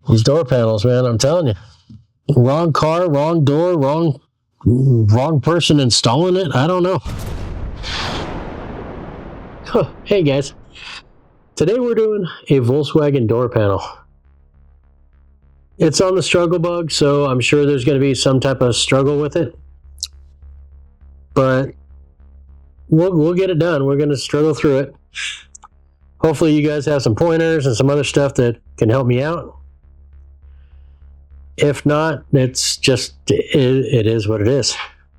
These door panels, man, I'm telling you. Wrong car, wrong door, wrong person installing it. I don't know. Huh. Hey guys. Today we're doing a Volkswagen door panel. It's on the struggle bug, so I'm sure there's going to be some type of struggle with it. But we'll get it done. We're going to struggle through it. Hopefully you guys have some pointers and some other stuff that can help me out. If not, it's just, it is what it is.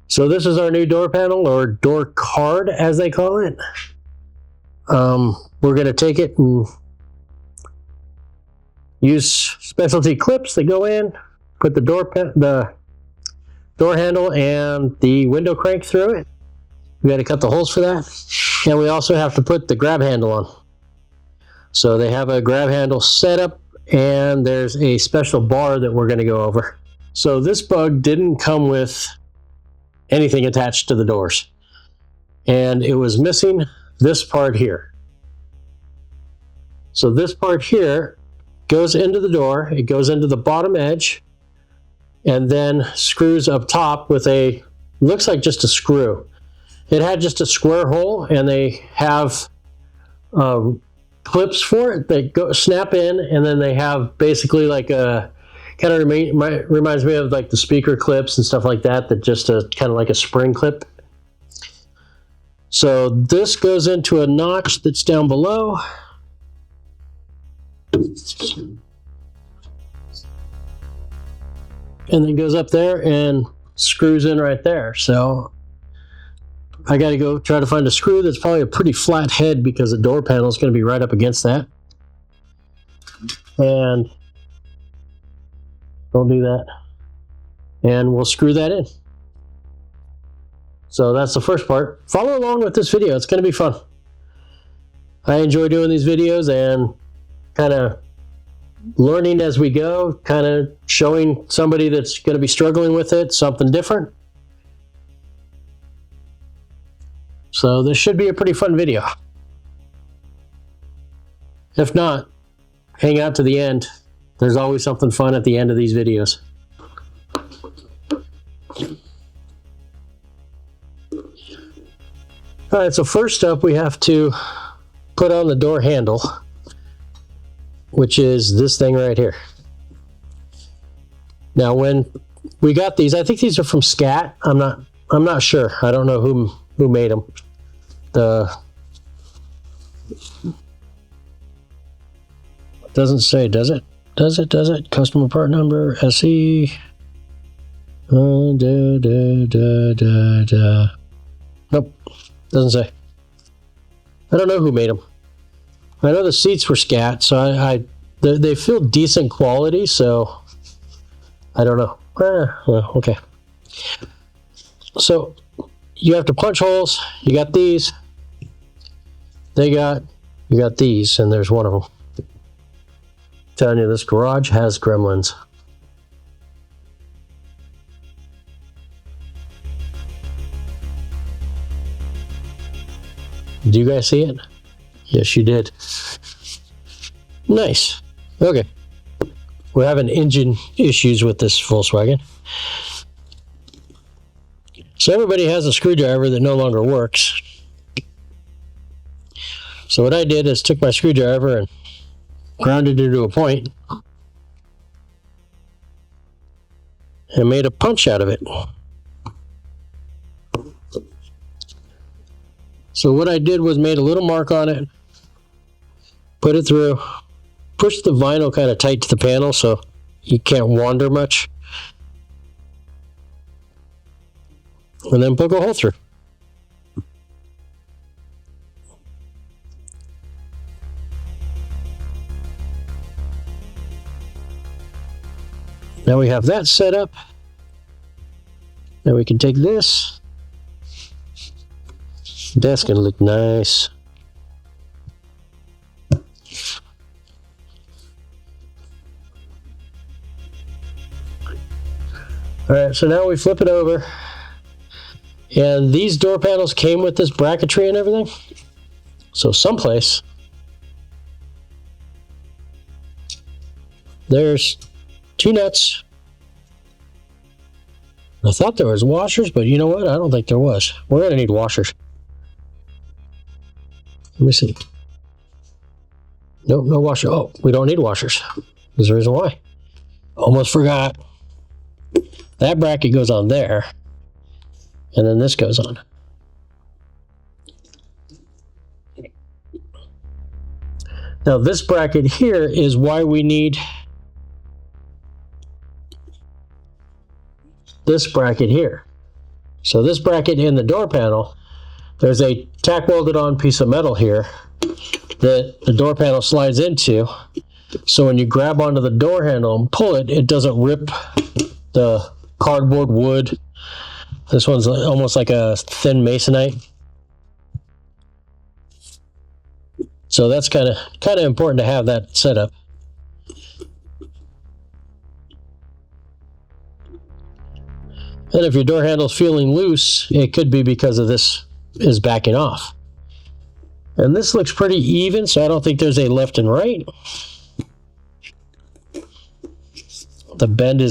So this is our new door panel, or door card as they call it. We're going to take it and use specialty clips that go in, put the door handle and the window crank through it. We got to cut the holes for that. And we also have to put the grab handle on. So they have a grab handle setup, and there's a special bar that we're going to go over. So this bug didn't come with anything attached to the doors. And it was missing this part here. So this part here goes into the door, it goes into the bottom edge, and then screws up top with a, looks like just a screw. It had just a square hole, and they have clips for it that go snap in, and then they have basically like a, kind of reminds me of like the speaker clips and stuff like that, that just a kind of like a spring clip. So this goes into a notch that's down below. And then goes up there and screws in right there. So I got to go try to find a screw that's probably a pretty flat head, because the door panel is going to be right up against that. And don't do that. And we'll screw that in. So that's the first part. Follow along with this video. It's going to be fun. I enjoy doing these videos and kind of learning as we go, kind of showing somebody that's going to be struggling with it something different. So this should be a pretty fun video. If not, hang out to the end. There's always something fun at the end of these videos. All right, so first up we have to put on the door handle, which is this thing right here. Now when we got these, I think these are from Scat. I'm not sure. I don't know who made them. Doesn't say, does it? Does it? Customer part number, SE. Nope. Doesn't say. I don't know who made them. I know the seats were Scat, so they feel decent quality, so I don't know. Well, okay. So you have to punch holes. You got these. You got these, and there's one of them. Telling you, this garage has gremlins. Do you guys see it? Yes, you did. Nice. Okay. We're having engine issues with this Volkswagen. So everybody has a screwdriver that no longer works. So what I did is took my screwdriver and grounded it to a point and made a punch out of it. So what I did was made a little mark on it, put it through, pushed the vinyl kind of tight to the panel so you can't wander much, and then poke a hole through. Now we have that set up. Now we can take this. That's going to look nice. Alright, so now we flip it over. And these door panels came with this bracketry and everything. So someplace There's 2 nuts. I thought there was washers, but you know what? I don't think there was. We're going to need washers. Let me see. Nope, no washer. Oh, we don't need washers. There's a reason why. Almost forgot. That bracket goes on there. And then this goes on. Now this bracket here is why we need this bracket here. So this bracket in the door panel, there's a tack welded on piece of metal here that the door panel slides into. So when you grab onto the door handle and pull it, it doesn't rip the cardboard wood. This one's almost like a thin masonite. So that's kind of important to have that set up. And if your door handle's feeling loose, it could be because of this is backing off. And this looks pretty even, so I don't think there's a left and right. The bend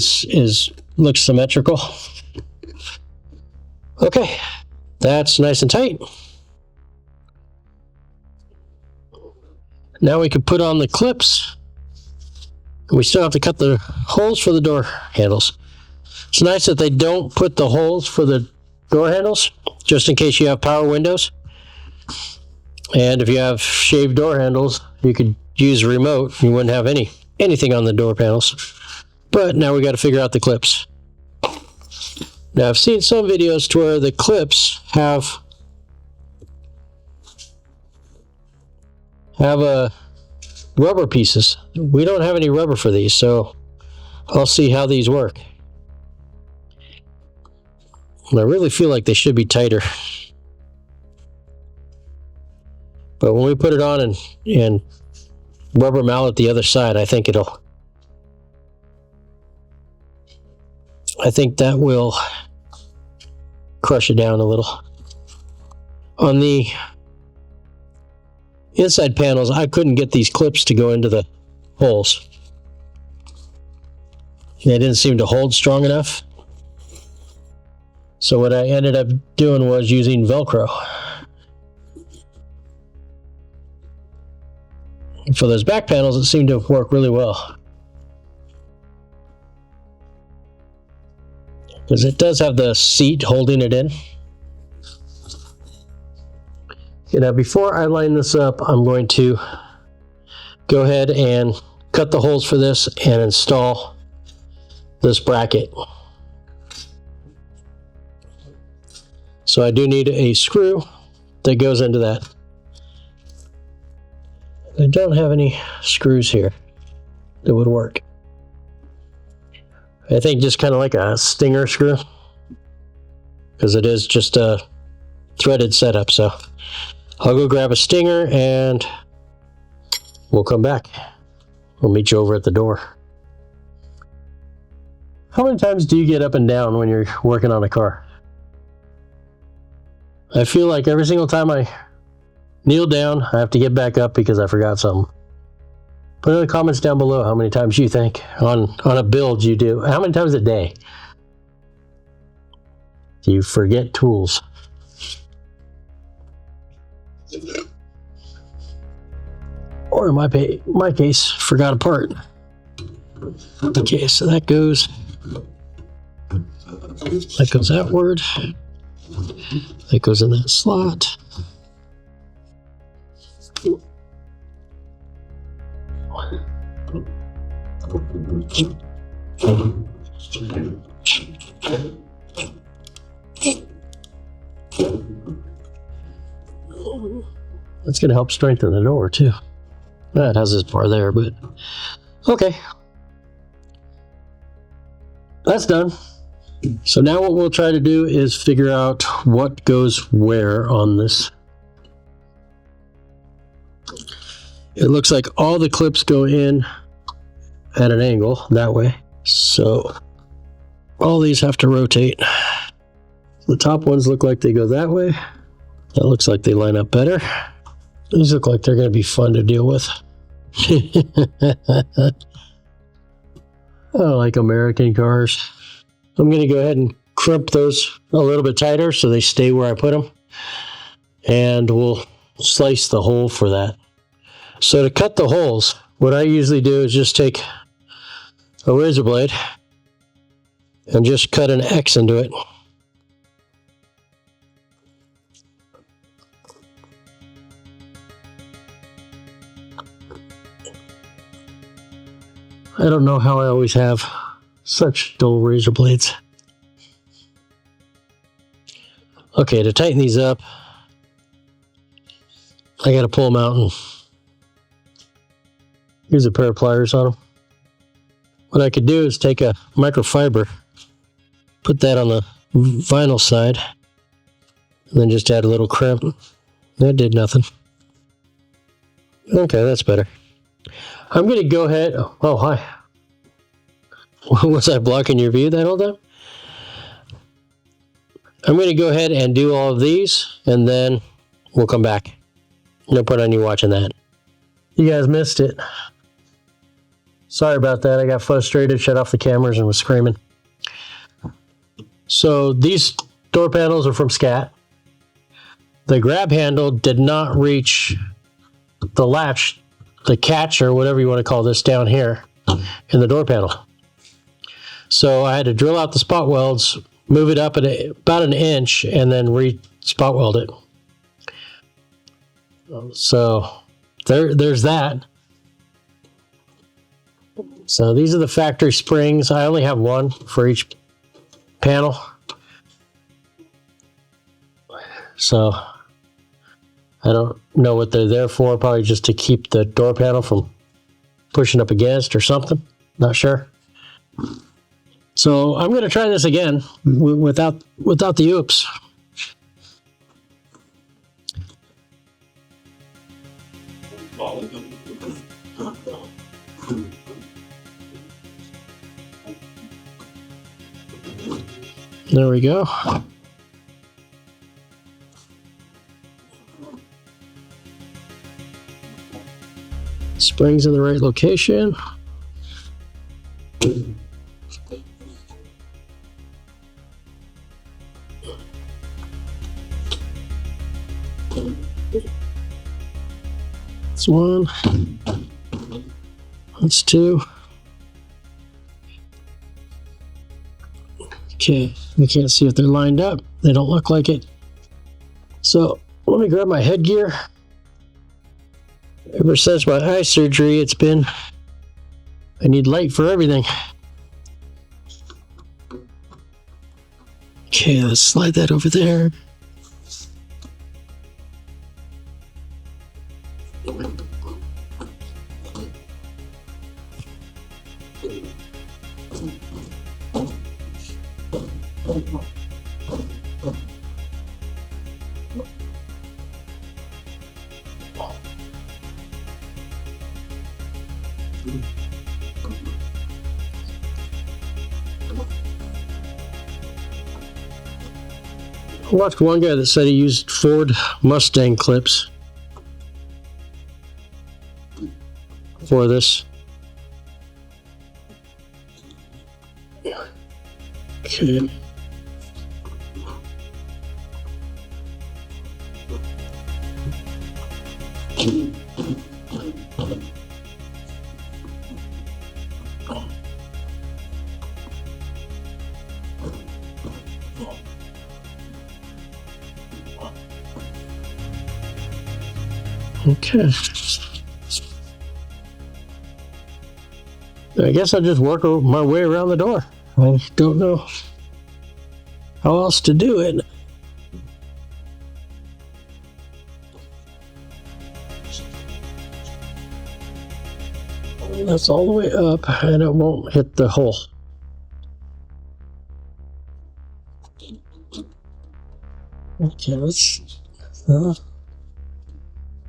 looks symmetrical. Okay, that's nice and tight. Now we can put on the clips. We still have to cut the holes for the door handles. It's nice that they don't put the holes for the door handles, just in case you have power windows. And if you have shaved door handles, you could use a remote. You wouldn't have anything on the door panels. But now we got to figure out the clips. Now I've seen some videos to where the clips have rubber pieces. We don't have any rubber for these, so I'll see how these work. I really feel like they should be tighter. But when we put it on and rubber mallet the other side, I think that will crush it down a little. On the inside panels, I couldn't get these clips to go into the holes. They didn't seem to hold strong enough. So what I ended up doing was using Velcro. For those back panels, it seemed to work really well. Because it does have the seat holding it in. Okay, now before I line this up, I'm going to go ahead and cut the holes for this and install this bracket. So I do need a screw that goes into that. I don't have any screws here that would work. I think just kind of like a stinger screw, because it is just a threaded setup. So I'll go grab a stinger and we'll come back. We'll meet you over at the door. How many times do you get up and down when you're working on a car? I feel like every single time I kneel down, I have to get back up because I forgot something. Put in the comments down below how many times you think on a build you do. How many times a day do you forget tools? Or in my case, forgot a part. Okay, so that goes outward. That goes in that slot. That's going to help strengthen the door too. It has this bar there, but okay. That's done. So now what we'll try to do is figure out what goes where on this. It looks like all the clips go in at an angle that way. So all these have to rotate. The top ones look like they go that way. That looks like they line up better. These look like they're going to be fun to deal with. I like American cars. I'm going to go ahead and crimp those a little bit tighter so they stay where I put them. And we'll slice the hole for that. So to cut the holes, what I usually do is just take a razor blade and just cut an X into it. I don't know how I always have such dull razor blades. Okay, to tighten these up, I gotta pull them out and use a pair of pliers on them. What I could do is take a microfiber, put that on the vinyl side, and then just add a little crimp. That did nothing. Okay, that's better. I'm going to go ahead. Oh, hi. Was I blocking your view that whole time? I'm going to go ahead and do all of these, and then we'll come back. No point on you watching that. You guys missed it. Sorry about that. I got frustrated, shut off the cameras, and was screaming. So these door panels are from Scat. The grab handle did not reach the latch, the catch, or whatever you want to call this, down here in the door panel. So I had to drill out the spot welds, move it up at about an inch, and then re-spot weld it. So there's that. So these are the factory springs. I only have one for each panel. So I don't know what they're there for. Probably just to keep the door panel from pushing up against or something. Not sure. So I'm going to try this again without the oops. There we go. Springs in the right location. That's one. That's two. Okay, we can't see if they're lined up. They don't look like it. So let me grab my headgear. Ever since my eye surgery, it's been, I need light for everything. Okay, let's slide that over there. I watched one guy that said he used Ford Mustang clips for this. Okay. Okay. I guess I'll just work my way around the door. I don't know how else to do it. That's all the way up, and it won't hit the hole. Okay, let's.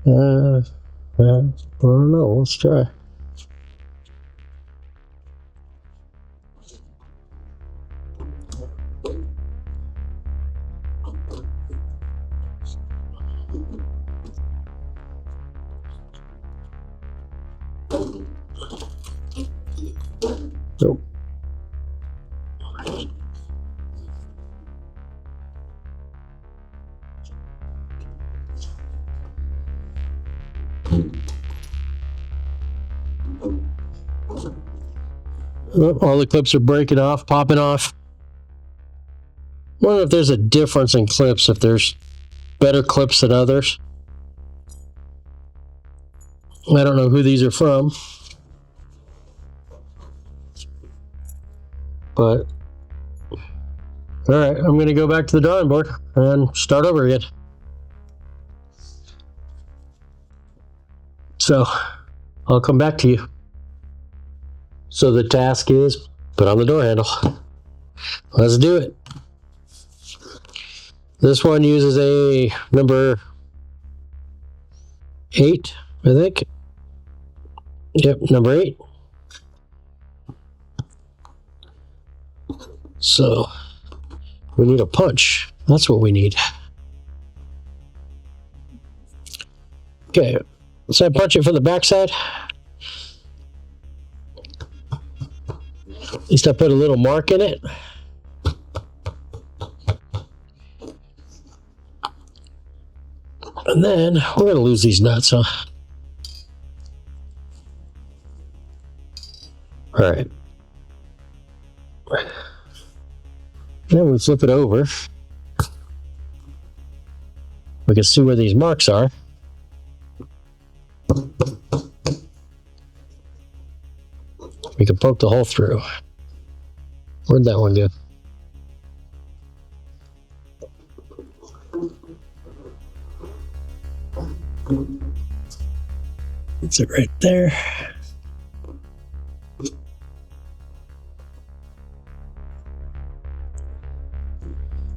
I don't know. Let's try. Nope. Oh, all the clips are breaking off, popping off. I wonder if there's a difference in clips, if there's better clips than others. I don't know who these are from, but all right, I'm going to go back to the drawing board and start over again. So I'll come back to you. So the task is put on the door handle. Let's do it. This one uses a number 8, I think. Yep, number 8. So we need a punch. That's what we need. Okay, so I punch it from the backside. At least I put a little mark in it. And then we're going to lose these nuts, huh? All right. Then we flip it over. We can see where these marks are. We can poke the hole through. Where'd that one go? It's it right there.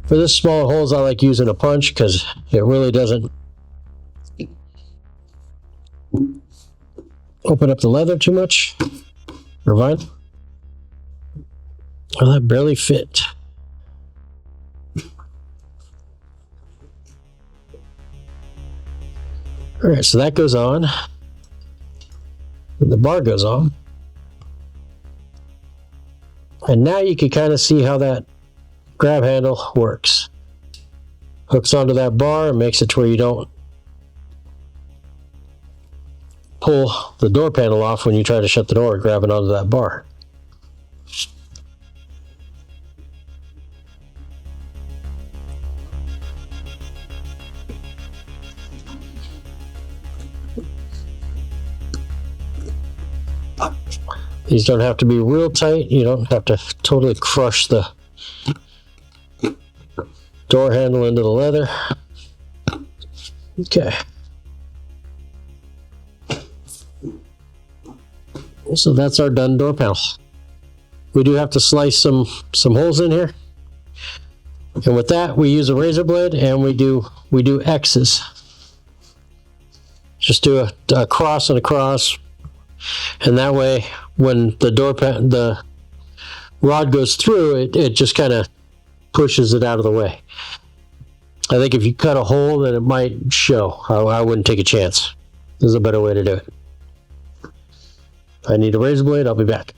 For this small holes, I like using a punch because it really doesn't open up the leather too much. Or vinyl. Well, that barely fit. All right, so that goes on. And the bar goes on. And now you can kind of see how that grab handle works. Hooks onto that bar and makes it to where you don't pull the door panel off when you try to shut the door, grabbing onto that bar. These don't have to be real tight. You don't have to totally crush the door handle into the leather. Okay. So that's our done door panel. We do have to slice some holes in here. And with that, we use a razor blade and we do X's. Just do a cross and a cross. And that way, when the rod goes through, it just kind of pushes it out of the way. I think if you cut a hole, then it might show. I wouldn't take a chance. There's a better way to do it. I need a razor blade. I'll be back.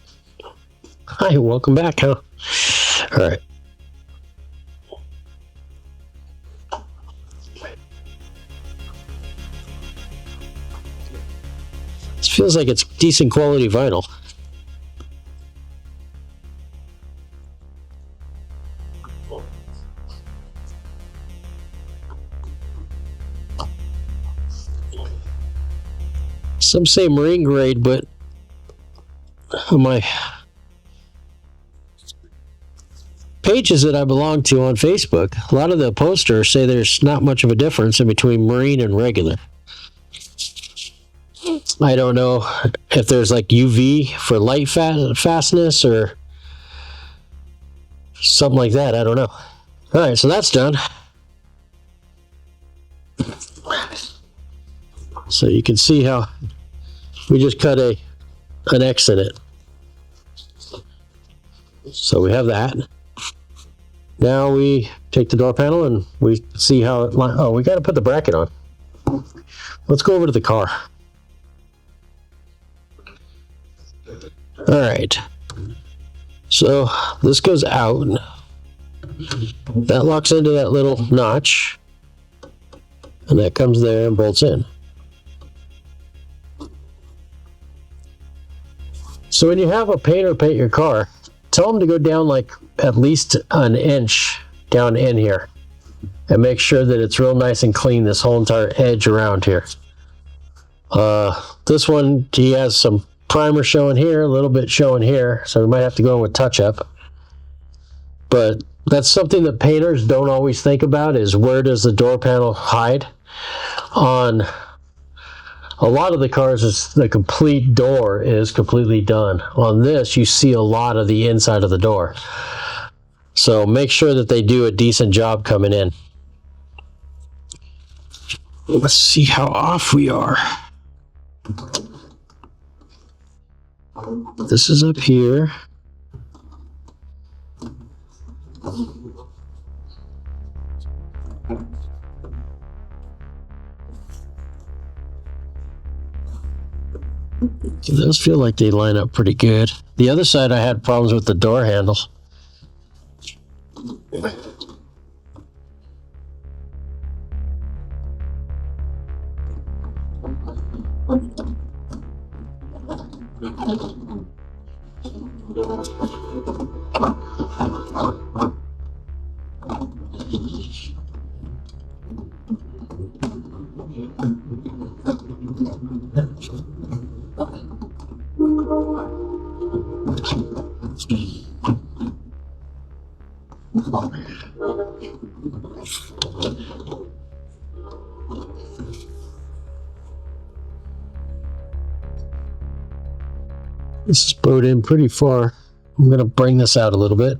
Hi, welcome back, huh? All right. This feels like it's decent quality vinyl. Some say marine grade, but on my pages that I belong to on Facebook, a lot of the posters say there's not much of a difference in between marine and regular. I don't know if there's like UV for light fastness or something like that. I don't know. All right, so that's done. So you can see how we just cut an X in it. So we have that. Now we take the door panel and we see how it lines. Oh, we got to put the bracket on. Let's go over to the car. All right. So this goes out. That locks into that little notch. And that comes there and bolts in. So when you have a painter paint your car, tell them to go down like at least an inch down in here. And make sure that it's real nice and clean, this whole entire edge around here. This one, he has some primer showing here, a little bit showing here, so we might have to go in with touch-up. But that's something that painters don't always think about, is where does the door panel hide? On a lot of the cars, the complete door is completely done. On this, you see a lot of the inside of the door. So make sure that they do a decent job coming in. Let's see how off we are. This is up here. Those feel like they line up pretty good. The other side, I had problems with the door handle. This is bowed in pretty far. I'm going to bring this out a little bit.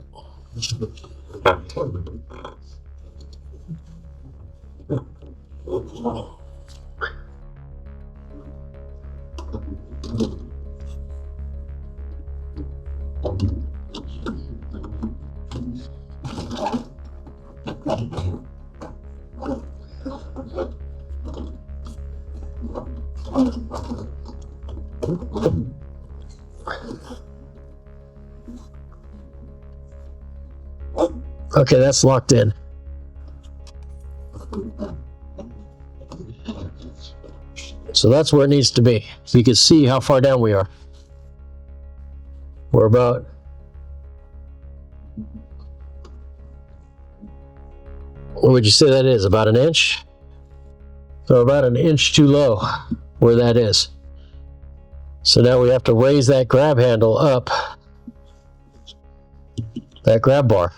Okay, that's locked in. So that's where it needs to be. So you can see how far down we are. We're about what would you say that is? About an inch? So about an inch too low where that is. So now we have to raise that grab handle up, that grab bar.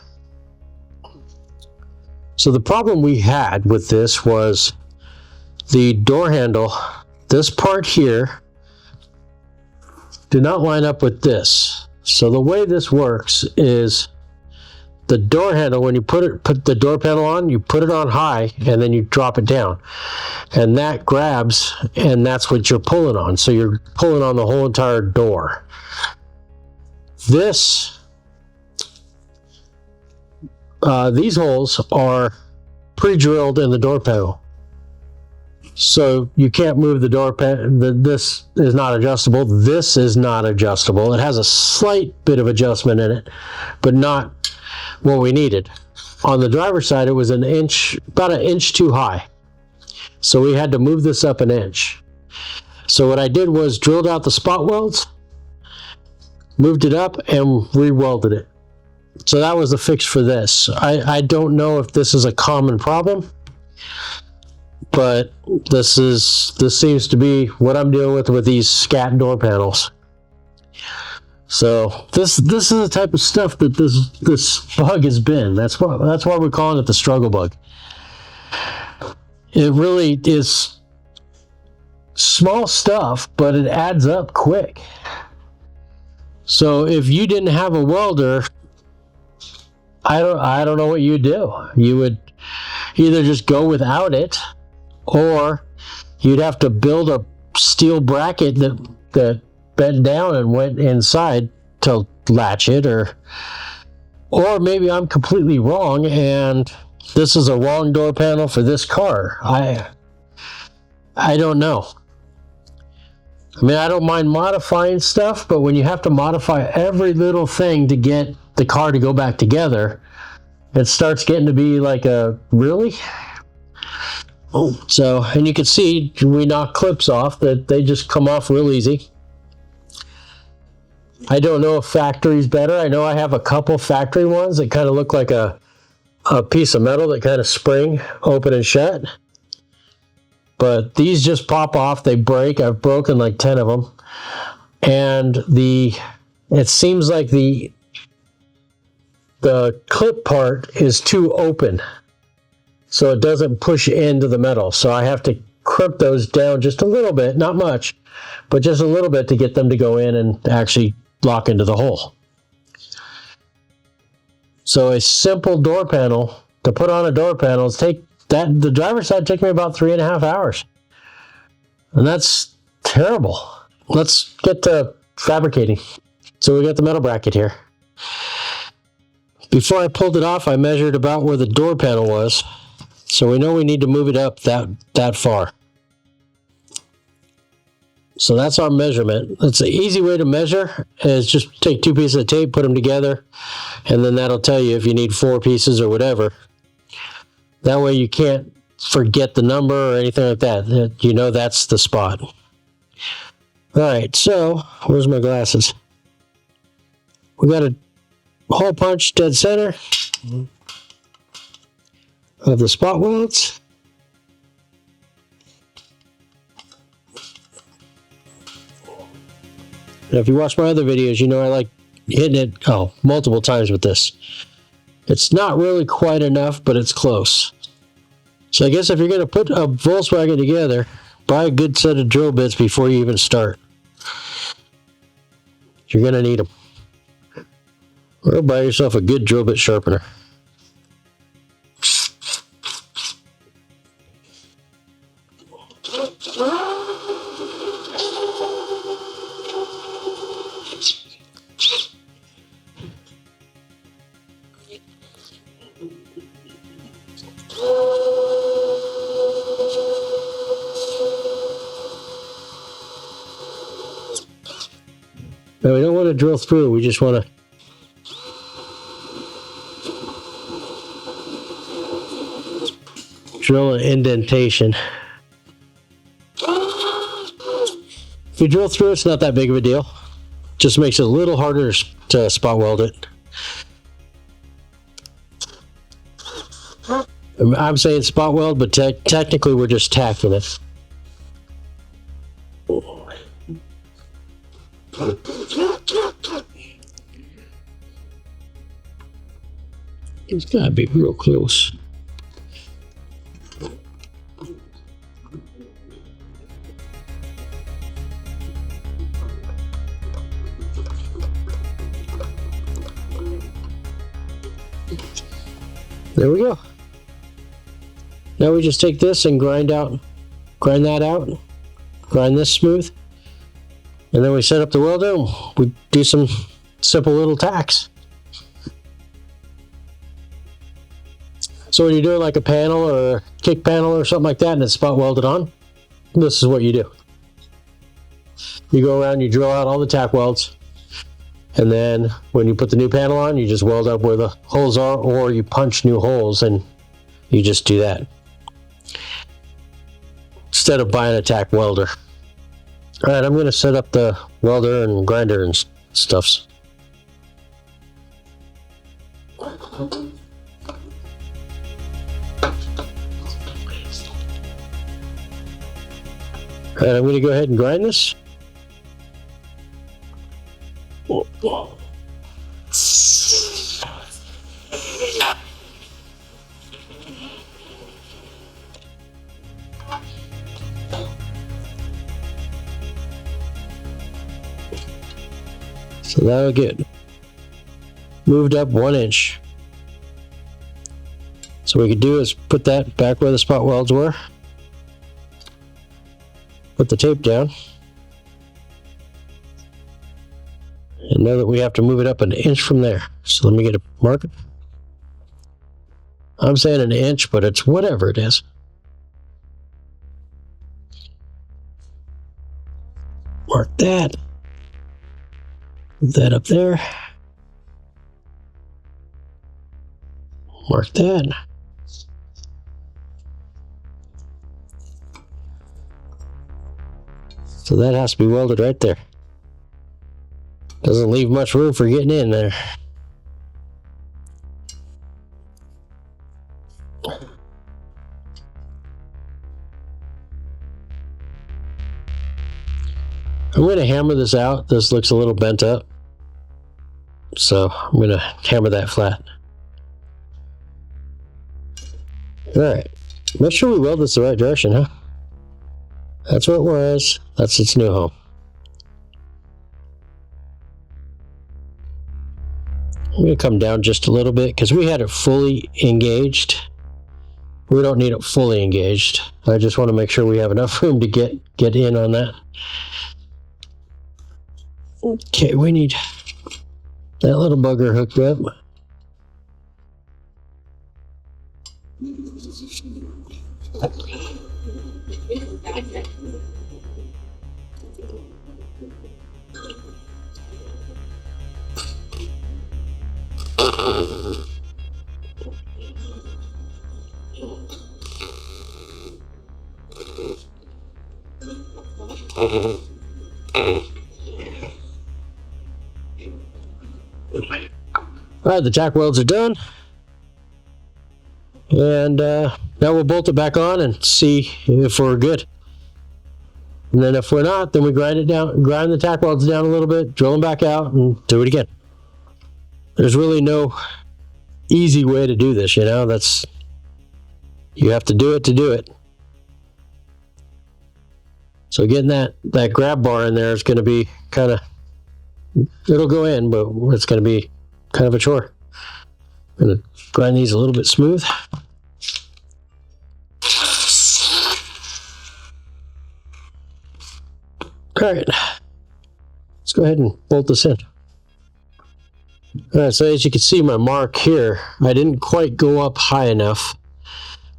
So the problem we had with this was the door handle, this part here, did not line up with this. So the way this works is the door handle, when you put the door panel on, you put it on high and then you drop it down. And that grabs, and that's what you're pulling on. So you're pulling on the whole entire door. These holes are pre-drilled in the door panel. So you can't move the door panel. This is not adjustable. This is not adjustable. It has a slight bit of adjustment in it, but not what we needed. On the driver's side, it was about an inch too high. So we had to move this up an inch. So what I did was drilled out the spot welds, moved it up, and re-welded it. So that was the fix for this. I don't know if this is a common problem, but this seems to be what I'm dealing with these scat door panels. So this is the type of stuff that this bug has been. That's why we're calling it the struggle bug. It really is small stuff, but it adds up quick. So if you didn't have a welder, I don't know what you'd do. You would either just go without it, or you'd have to build a steel bracket that bent down and went inside to latch it, or maybe I'm completely wrong and this is a wrong door panel for this car. I don't know. I mean, I don't mind modifying stuff, but when you have to modify every little thing to get the car to go back together, it starts getting to be like a, really? Oh, so, and you can see we knock clips off that they just come off real easy. I don't know if factory's better. I know I have a couple factory ones that kind of look like a piece of metal that kind of spring open and shut. But these just pop off, they break. I've broken like 10 of them. And it seems like the clip part is too open, so it doesn't push into the metal. So I have to crimp those down just a little bit, not much, but just a little bit to get them to go in and actually lock into the hole. So a simple door panel, to put on a door panel, the driver's side took me about 3.5 hours. And that's terrible. Let's get to fabricating. So we got the metal bracket here. Before I pulled it off, I measured about where the door panel was. So we know we need to move it up that far. So that's our measurement. It's an easy way to measure is just take 2 pieces of tape, put them together, and then that'll tell you if you need 4 pieces or whatever. That way you can't forget the number or anything like that. You know that's the spot. All right, so where's my glasses? We got a hole punch dead center of the spot welds. And if you watch my other videos, you know I like hitting it multiple times with this. It's not really quite enough, but it's close. So I guess if you're going to put a Volkswagen together, buy a good set of drill bits before you even start. You're going to need them. Or buy yourself a good drill bit sharpener. Now we don't want to drill through, we just want to drill an indentation. If you drill through, it's not that big of a deal. Just makes it a little harder to spot weld it. I'm saying spot weld, but technically we're just tacking it. It's gotta be real close. There we go. Now we just take this and grind that out, grind this smooth, and then we set up the welder. We do some simple little tacks. So when you're doing like a panel or a kick panel or something like that and it's spot welded on, this is what you do. You go around, you drill out all the tack welds, and then when you put the new panel on, you just weld up where the holes are, or you punch new holes and you just do that instead of buying a tack welder. All right, I'm going to set up the welder and grinder and stuffs. All right, I'm going to go ahead and grind this. So that'll get moved up 1 inch. So what we could do is put that back where the spot welds were. Put the tape down. And know that we have to move it up 1 inch from there. So let me get a marker. I'm saying 1 inch, but it's whatever it is. Mark that. Put that up there. Mark that. So that has to be welded right there. Doesn't leave much room for getting in there. I'm going to hammer this out. This looks a little bent up. So I'm going to hammer that flat. Alright. Make sure we weld this the right direction, huh? That's where it was. That's its new home. I'm going to come down just a little bit because we had it fully engaged. We don't need it fully engaged. I just want to make sure we have enough room to get in on that. Okay, we need that little bugger hooked up. Alright, the tack welds are done. And now we'll bolt it back on and see if we're good. And then if we're not, then we grind it down, grind the tack welds down a little bit, drill them back out, and do it again. There's really no easy way to do this, you know. You have to do it to do it. So getting that grab bar in there is going to be kind of, it'll go in, but it's going to be kind of a chore. I'm going to grind these a little bit smooth. All right, let's go ahead and bolt this in. All right, so as you can see my mark here, I didn't quite go up high enough,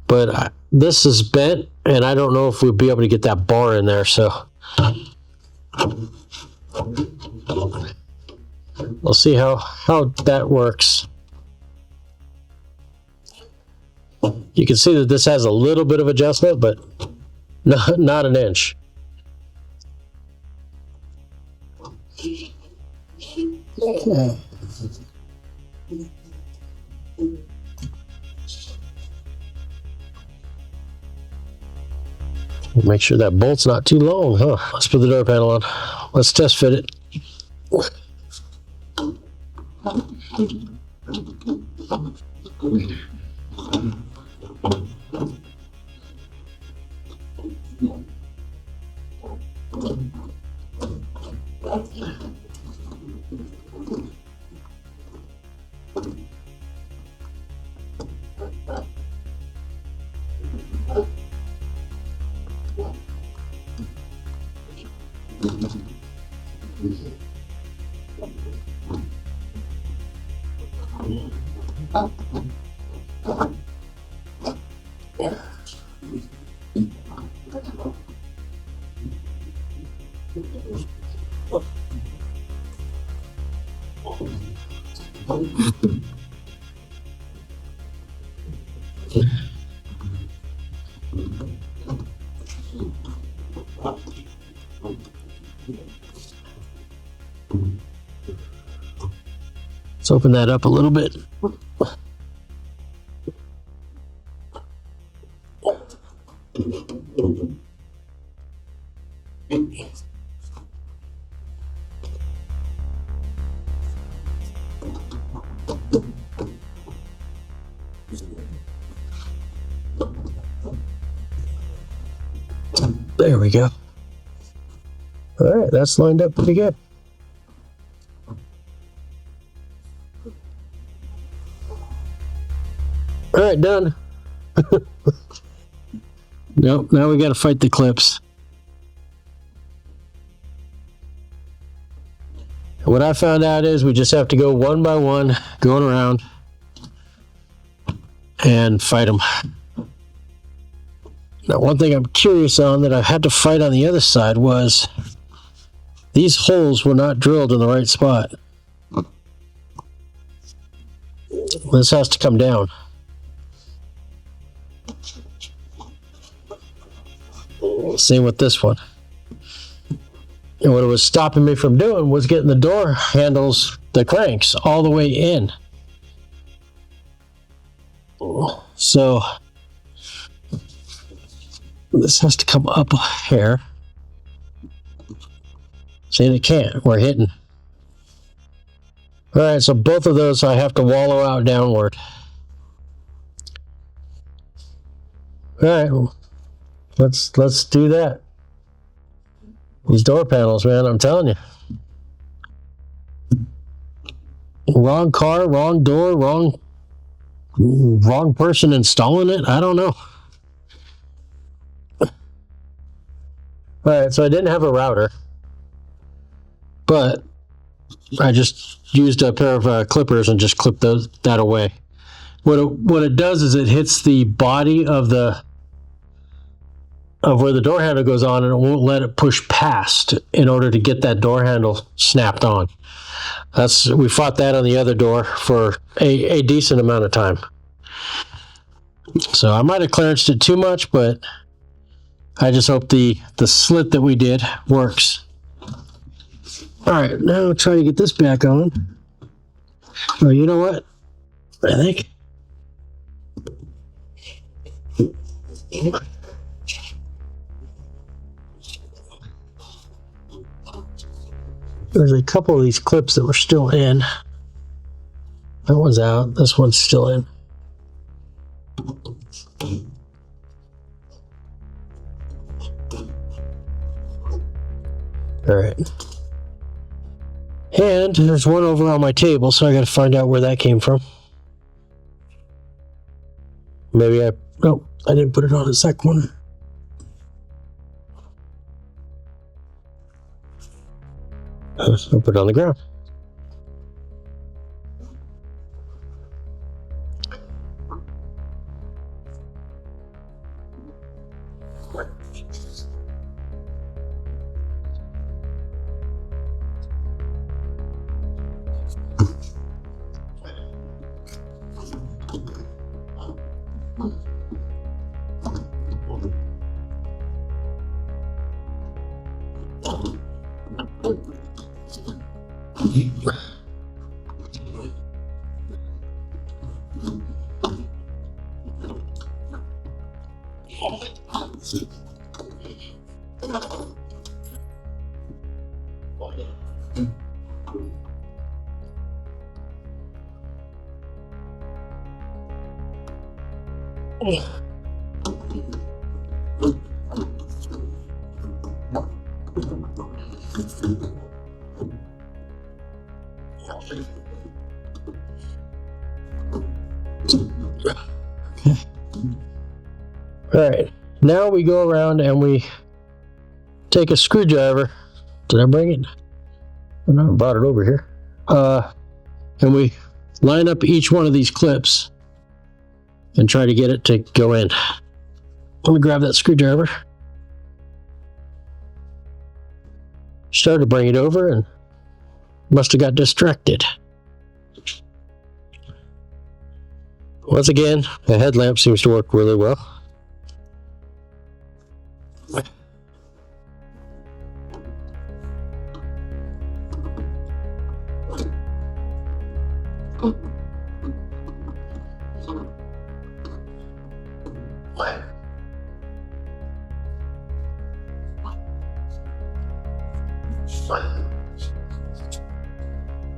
but this is bent, and I don't know if we'll be able to get that bar in there, so we'll see how that works. You can see that this has a little bit of adjustment, but not an inch. Okay. Make sure that bolt's not too long, huh? Let's put the door panel on. Let's test fit it. Let's open that up a little bit. There we go. All right, that's lined up pretty good. All right, done. Nope, now we got to fight the clips. What I found out is we just have to go one by one, going around, and fight them. Now, one thing I'm curious on that I had to fight on the other side was these holes were not drilled in the right spot. This has to come down. Same with this one. And what it was stopping me from doing was getting the door handles, the cranks, all the way in. So this has to come up here. See, it can't. We're hitting. All right, so both of those I have to wallow out downward. All right, well, let's do that. These door panels, man, I'm telling you. Wrong car, wrong door, wrong person installing it. I don't know. All right, so I didn't have a router, but I just used a pair of clippers and just clipped that away. What it does is it hits the body of where the door handle goes on, and it won't let it push past in order to get that door handle snapped on. We fought that on the other door for a decent amount of time. So I might have clearanced it too much, but I just hope the slit that we did works. All right, now I'll try to get this back on. Oh, you know what? I think. There's a couple of these clips that were still in. That one's out. This one's still in. All right. And there's one over on my table, so I got to find out where that came from. Maybe I didn't put it on the second one. I'll put it on the ground. All right, now we go around and we take a screwdriver. Did I bring it? Oh, no, I brought it over here. And we line up each one of these clips and try to get it to go in. Let me grab that screwdriver. Started to bring it over and must have got distracted. Once again, the headlamp seems to work really well.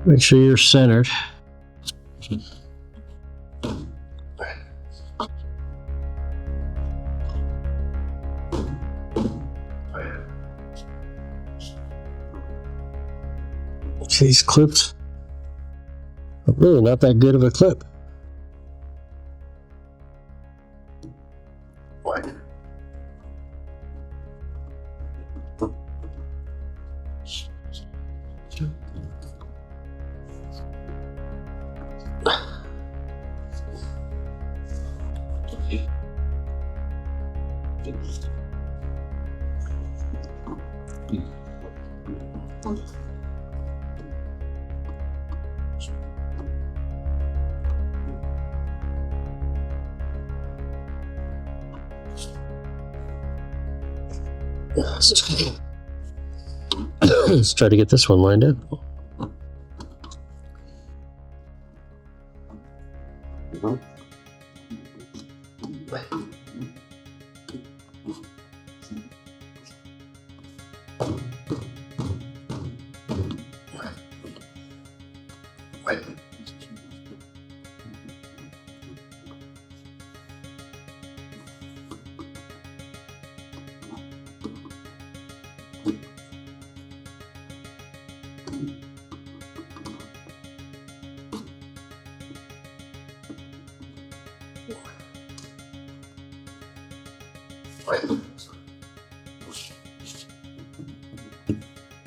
Make sure you're centered. See these clips? Really not that good of a clip. Let's try to get this one lined up.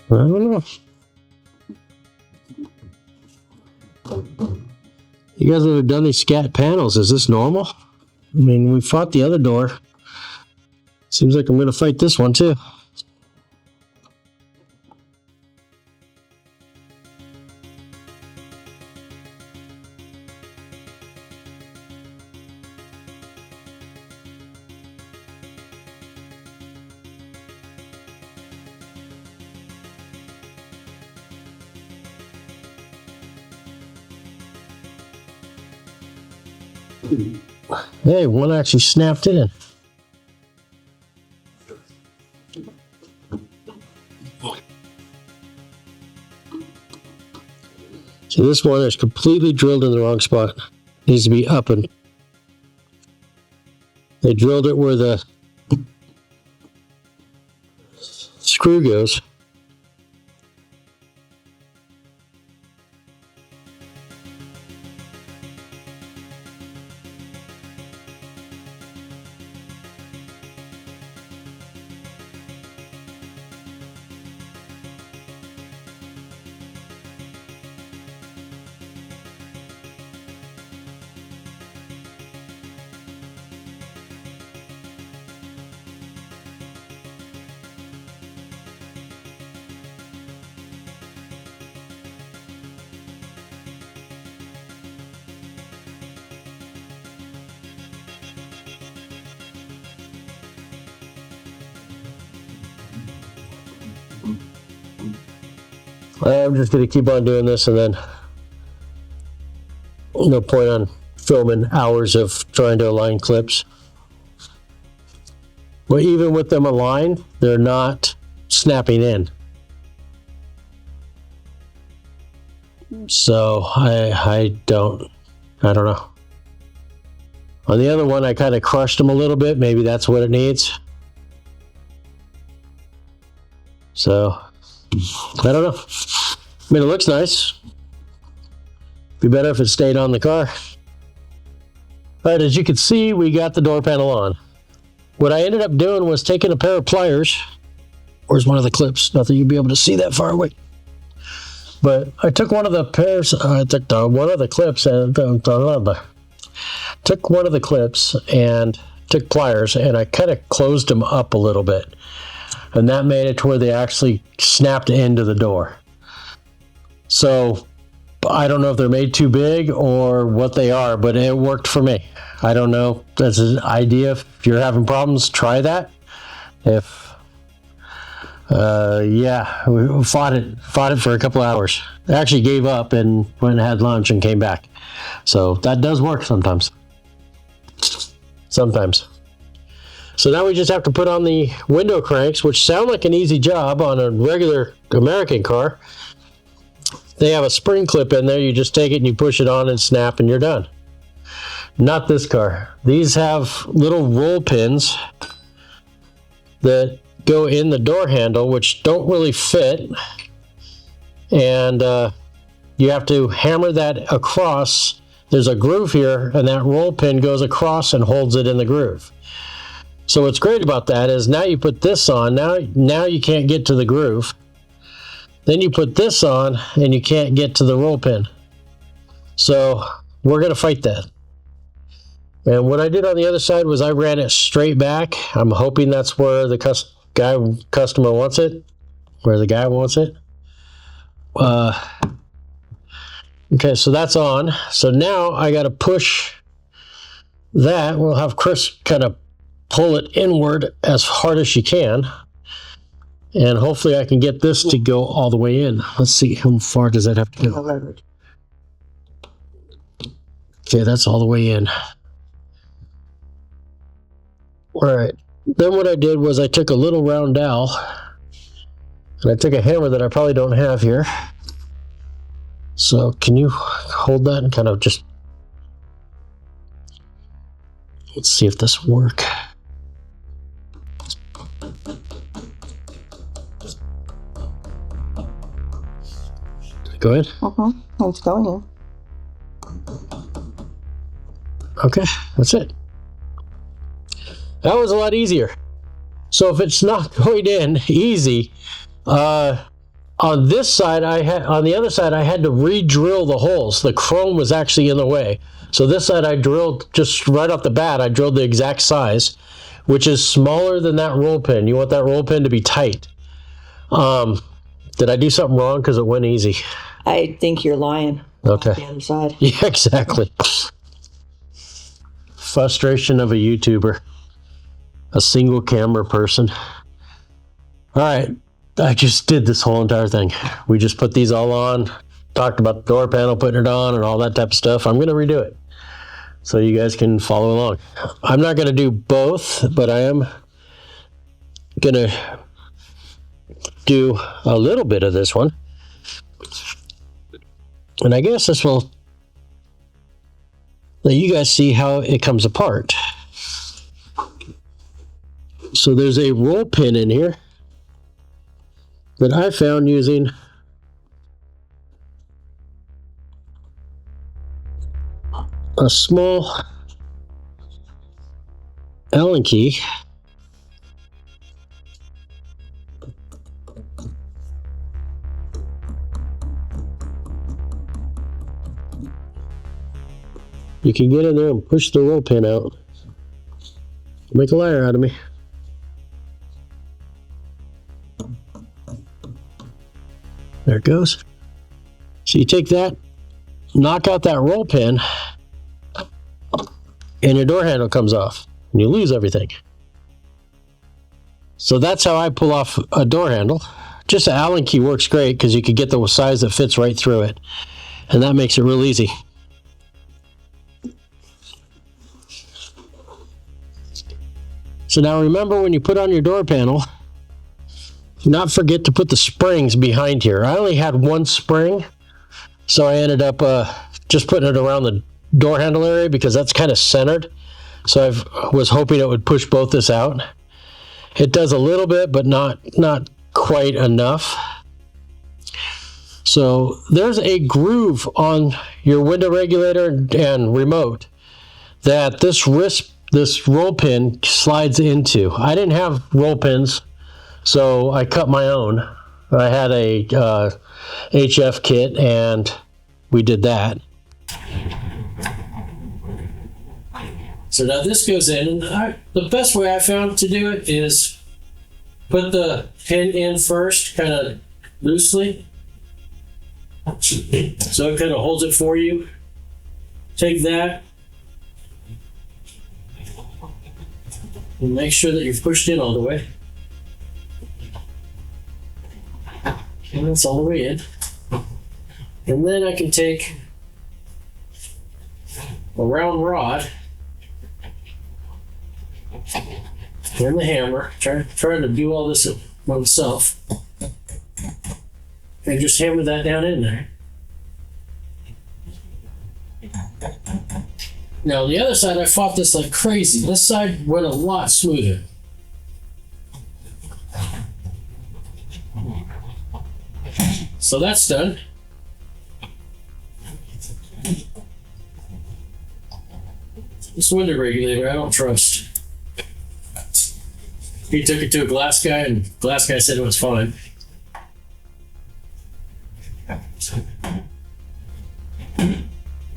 I don't know. You guys that have done these scat panels, is this normal? I mean, we fought the other door. Seems like I'm going to fight this one too. Hey, one actually snapped in. So this one is completely drilled in the wrong spot. Needs to be up, and they drilled it where the screw goes. I'm just going to keep on doing this, and then no point on filming hours of trying to align clips. But even with them aligned, they're not snapping in. So I don't know. On the other one, I kind of crushed them a little bit. Maybe that's what it needs. So I don't know. I mean, it looks nice. Be better if it stayed on the car. All right, as you can see, we got the door panel on. What I ended up doing was taking a pair of pliers. Where's one of the clips? Not that you'd be able to see that far away. But I took one of the pairs, I took one of the clips and took one of the clips and took pliers, and I kind of closed them up a little bit. And that made it to where they actually snapped into the door. So I don't know if they're made too big or what they are, but it worked for me. I don't know. That's an idea. If you're having problems, try that. Yeah, we fought it for a couple hours. I actually gave up and went and had lunch and came back. So that does work sometimes. Sometimes. So now we just have to put on the window cranks, which sound like an easy job on a regular American car. They have a spring clip in there. You just take it and you push it on and snap and you're done. Not this car. These have little roll pins that go in the door handle, which don't really fit. And you have to hammer that across. There's a groove here, and that roll pin goes across and holds it in the groove. So what's great about that is now you put this on, now you can't get to the groove. Then you put this on and you can't get to the roll pin. So we're going to fight that. And what I did on the other side was I ran it straight back. I'm hoping that's where the customer wants it, where the guy wants it. Okay, so that's on. So now I got to push that. We'll have Chris kind of pull it inward as hard as she can. And hopefully I can get this to go all the way in. Let's see, how far does that have to go? Okay, that's all the way in. All right. Then what I did was I took a little round dowel and I took a hammer that I probably don't have here. So can you hold that and kind of just... Let's see if this will work. Go ahead. It's going in. Okay, that's it. That was a lot easier. So if it's not going in easy, on this side, on the other side, I had to re-drill the holes. The chrome was actually in the way. So this side I drilled just right off the bat. I drilled the exact size, which is smaller than that roll pin. You want that roll pin to be tight. Did I do something wrong because it went easy? I think you're lying. Okay. The other side. Yeah, exactly. Frustration of a YouTuber. A single camera person. All right. I just did this whole entire thing. We just put these all on, talked about the door panel, putting it on, and all that type of stuff. I'm going to redo it so you guys can follow along. I'm not going to do both, but I am going to do a little bit of this one. And I guess this will let you guys see how it comes apart. So there's a roll pin in here that I found using a small Allen key. You can get in there and push the roll pin out. Make a liar out of me. There it goes. So you take that, knock out that roll pin, and your door handle comes off, and you lose everything. So that's how I pull off a door handle. Just an Allen key works great because you can get the size that fits right through it, and that makes it real easy. So now remember, when you put on your door panel, do not forget to put the springs behind here. I only had one spring, so I ended up just putting it around the door handle area because that's kind of centered. So I was hoping it would push both this out. It does a little bit, but not quite enough. So there's a groove on your window regulator and remote that this roll pin slides into. I didn't have roll pins, so I cut my own. I had a HF kit, and we did that. So now this goes in, and the best way I found to do it is put the pin in first, kind of loosely, so it kind of holds it for you. Take that, and make sure that you've pushed in all the way. And that's all the way in. And then I can take a round rod and the hammer, trying to do all this myself, and just hammer that down in there. Now on the other side, I fought this like crazy. This side went a lot smoother. So that's done. This window regulator, I don't trust. He took it to a glass guy, and glass guy said it was fine.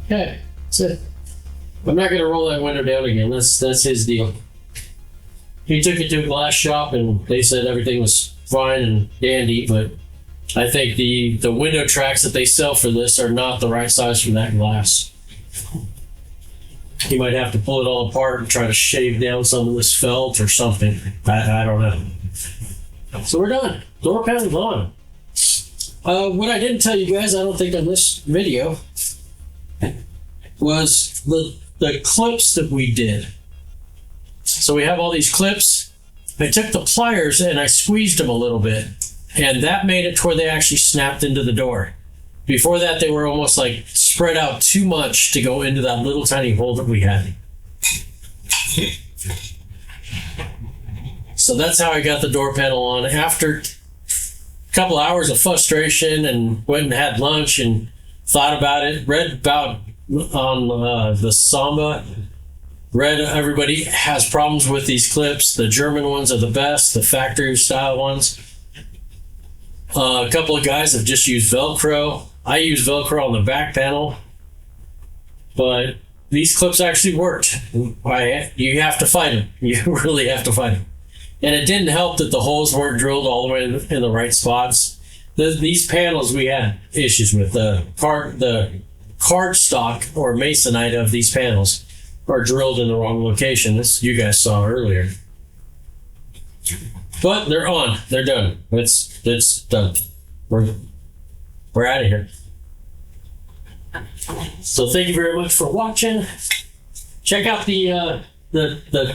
Okay, that's it. I'm not going to roll that window down again. That's his deal. He took it to a glass shop, and they said everything was fine and dandy, but I think the window tracks that they sell for this are not the right size for that glass. You might have to pull it all apart and try to shave down some of this felt or something. I don't know. So we're done. Door panel's on. What I didn't tell you guys, I don't think on this video, was the clips that we did. So we have all these clips. I took the pliers and I squeezed them a little bit, and that made it to where they actually snapped into the door. Before that, they were almost like spread out too much to go into that little tiny hole that we had. So that's how I got the door panel on. After a couple hours of frustration, and went and had lunch and thought about it, read about on the Samba, read everybody has problems with these clips. The German ones are the best, the factory style ones. A couple of guys have just used Velcro. I use Velcro on the back panel, but these clips actually worked. You have to fight them. You really have to fight them. And it didn't help that the holes weren't drilled all the way in the right spots. These panels we had issues with. The cardstock or masonite of these panels are drilled in the wrong location. This you guys saw earlier. But they're on. They're done. It's done. We're out of here. So thank you very much for watching. Check out the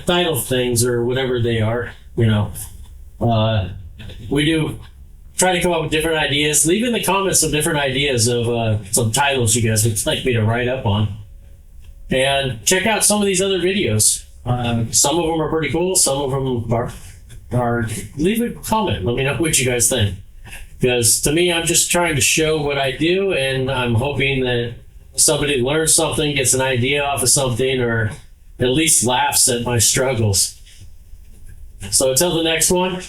title things or whatever they are. You know, we do try to come up with different ideas. Leave in the comments some different ideas of some titles you guys would like me to write up on. And check out some of these other videos. Some of them are pretty cool. Some of them are leave a comment. Let me know what you guys think. Because to me, I'm just trying to show what I do, and I'm hoping that somebody learns something, gets an idea off of something, or at least laughs at my struggles. So until the next one,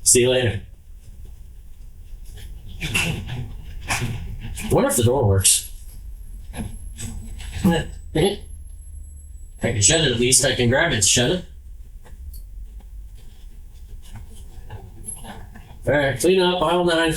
see you later. I wonder if the door works. I can shut it at least. I can grab it and shut it. All right, clean up, aisle 9.